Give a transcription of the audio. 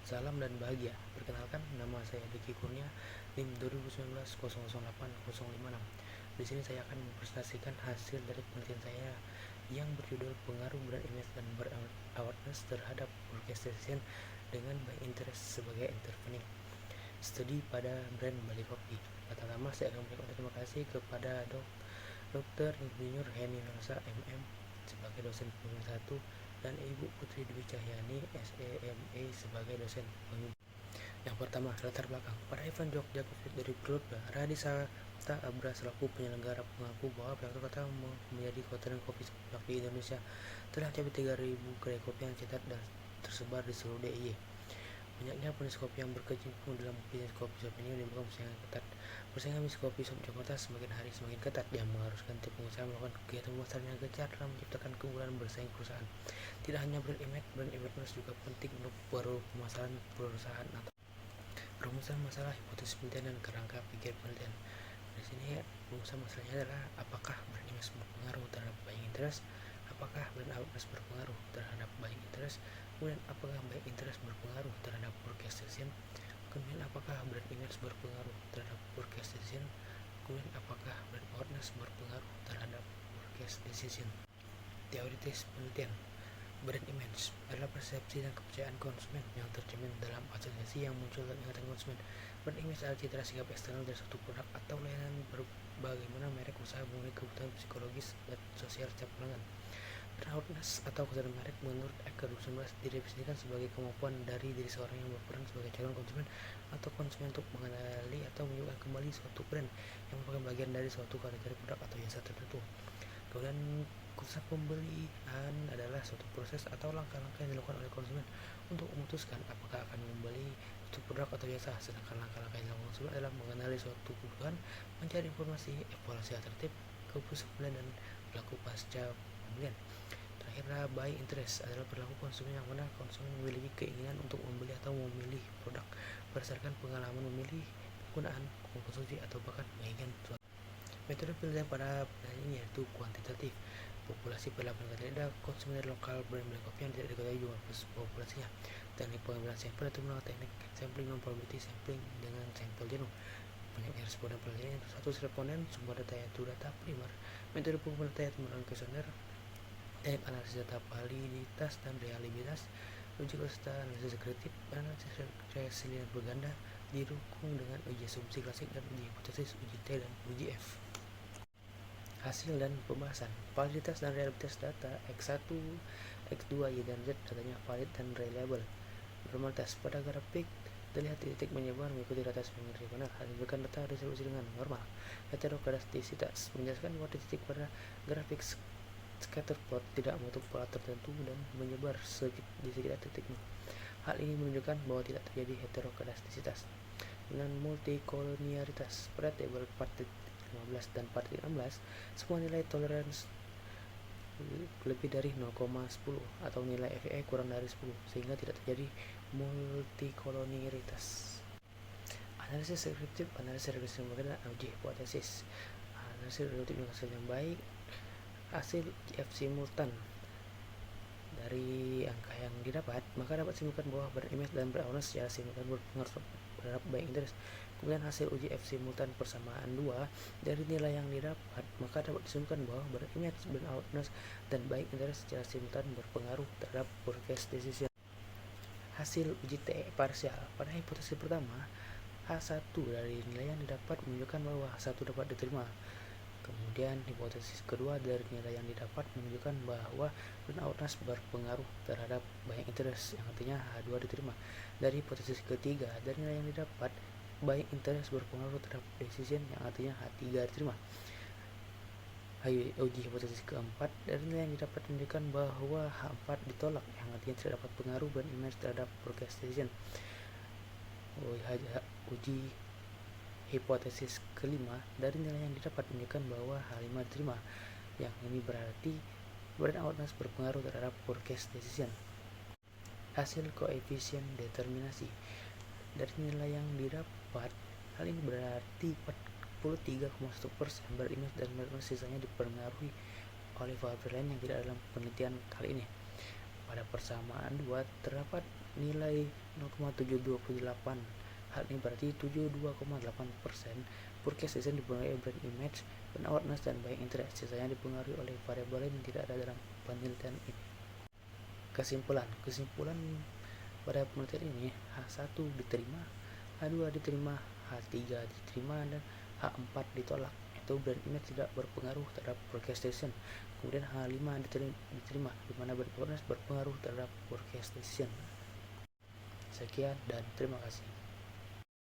Salam dan bahagia. Perkenalkan, nama saya Diki Kurnia, NIM 2019 008056. Di sini saya akan mempresentasikan hasil dari penelitian saya yang berjudul pengaruh brand image dan brand awareness terhadap orchestration dengan by interest sebagai intervening studi pada brand Bali Kopi. Pertama, saya akan memberikan terima kasih kepada Dr. Insinyur Heni Nursa MM sebagai dosen pembimbing 1 dan Ibu Putri Dwi Cahyani SEMA sebagai dosen pembimbing. Yang pertama, latar belakang. Pada event Jogja Covid dari Perludda, Radisa Abra selaku penyelenggara mengaku bahwa Jakarta menjadi kota dengan kopi sepuh di Indonesia. Telah mencapai 3.000 kedai kopi yang cetak dan tersebar di seluruh DIY. Banyaknya penulis kopi yang berkecimpung dalam bisnis kopi shop ini menimbulkan persaingan ketat. Persaingan bisnis kopi shop Jakarta semakin hari semakin ketat yang mengharuskan tiap pengusaha melakukan kegiatan pemasaran yang gencar dalam menciptakan keunggulan bersaing perusahaan. Tidak hanya brand image juga penting untuk pemasaran perusahaan atau rumusan masalah hipotesis penelitian dan kerangka pikir penelitian. Di sini rumusan masalahnya adalah apakah brand image berpengaruh terhadap buying interest, apakah brand awareness berpengaruh terhadap buying interest, kemudian apakah buying interest berpengaruh terhadap orchestration, kemudian apakah brand image berpengaruh terhadap orchestration, kemudian apakah brand awareness berpengaruh terhadap orchestration. Teoritis penelitian. Brand image adalah persepsi dan kepercayaan konsumen yang tercermin dalam asosiasi yang muncul dalam ingatan konsumen. Brand image adalah citra sikap eksternal dari suatu produk atau layanan bagaimana merek usaha memenuhi kebutuhan psikologis dan sosial setiap pelanggan. Brand awareness atau kesadaran merek menurut Eker 2019 didefinisikan sebagai kemampuan dari diri seorang yang berperan sebagai calon konsumen atau konsumen untuk mengenali atau menyukai kembali suatu brand yang merupakan bagian dari suatu kategori produk atau jasa tertentu. Kemudian keputusan pembelian adalah suatu proses atau langkah-langkah yang dilakukan oleh konsumen untuk memutuskan apakah akan membeli suatu produk atau jasa. Sedangkan langkah-langkah yang dilakukan konsumen adalah mengenali suatu kebutuhan, mencari informasi, evaluasi alternatif, keputusan pembelian dan berlaku pasca pembelian. Terakhirlah buy interest adalah perilaku konsumen yang mana konsumen memiliki keinginan untuk membeli atau memilih produk berdasarkan pengalaman memilih, penggunaan, konsumsi atau bahkan menginginkan suatu. Metode penelitian pada penelitian ini yaitu kuantitatif. Populasi pada penelitian konsumen lokal brand kopi yang tidak diketahui jumlah populasinya. Teknik pengambilan sampel atau menggunakan teknik sampling non-probability sampling dengan sampel jenuh. Banyaknya responden penelitian itu satu responden, sumber data yaitu data primer. Metode pengumpulan data yaitu menggunakan kuesioner. Teknik analisis data validitas dan reliabilitas. Uji konsisten, analisis sekretif, analisis resiliens berganda didukung dengan uji asumsi klasik dan uji hipotesis, uji T dan uji F. Hasil dan pembahasan. Validitas dan reliabilitas data X1, X2, Y dan Z datanya valid dan reliable. Normalitas pada grafik terlihat titik menyebar mengikuti data diagonal. Hasilkan data resolusi dengan normal. Heterokadastisitas menjelaskan bahwa titik pada grafik scatter plot tidak membentuk pola tertentu dan menyebar di sekitar titiknya. Hal ini menunjukkan bahwa tidak terjadi heterokadastisitas. Dengan multikolonialitas pada tabel part 15 dan part 16, semua nilai toleransi lebih dari 0,10 atau nilai FEE kurang dari 10 sehingga tidak terjadi multikolonialitas. Analisis deskriptif, analisis regresi dan uji hipotesis. Analisis reduktif dengan hasil yang baik. Hasil F simultan dari angka yang didapat, maka dapat disimpulkan bahwa brand image dan brand awareness secara simultan berpengaruh terhadap buying interest. Kemudian hasil uji F simultan persamaan 2 dari nilai yang didapat, maka dapat disimpulkan bahwa brand image, brand awareness dan buying interest secara simultan berpengaruh terhadap purchase decision. Hasil uji T parsial pada hipotesis pertama, H1 dari nilai yang didapat menunjukkan bahwa H1 dapat diterima. Kemudian hipotesis kedua dari nilai yang didapat menunjukkan bahwa brand awareness berpengaruh terhadap buying interest yang artinya H2 diterima. Dari hipotesis ketiga dari nilai yang didapat, buying interest berpengaruh terhadap decision yang artinya H3 diterima. Uji hipotesis keempat dari nilai yang didapat menunjukkan bahwa H4 ditolak yang artinya tidak dapat pengaruh brand image terhadap purchase decision. Uji hipotesis kelima dari nilai yang didapat menunjukkan bahwa H5 diterima, yang ini berarti brand awareness berpengaruh terhadap purchase decision. Hasil koefisien determinasi dari nilai yang didapat, hal ini berarti 43,1% brand image dan brand awareness sisanya dipengaruhi oleh variabel lain yang tidak dalam penelitian kali ini. Pada persamaan 2 terdapat nilai 0,728. Hal ini berarti 72,8% forecast design dipengaruhi oleh brand image, brand awareness, dan buying interest. Sisanya dipengaruhi oleh variabel lain yang tidak ada dalam penelitian ini. Kesimpulan pada penelitian ini, H1 diterima, H2 diterima, H3 diterima, dan H4 ditolak. Itu brand image tidak berpengaruh terhadap forecastation. Kemudian H5 diterima, di mana brand awareness berpengaruh terhadap forecastation. Sekian dan terima kasih.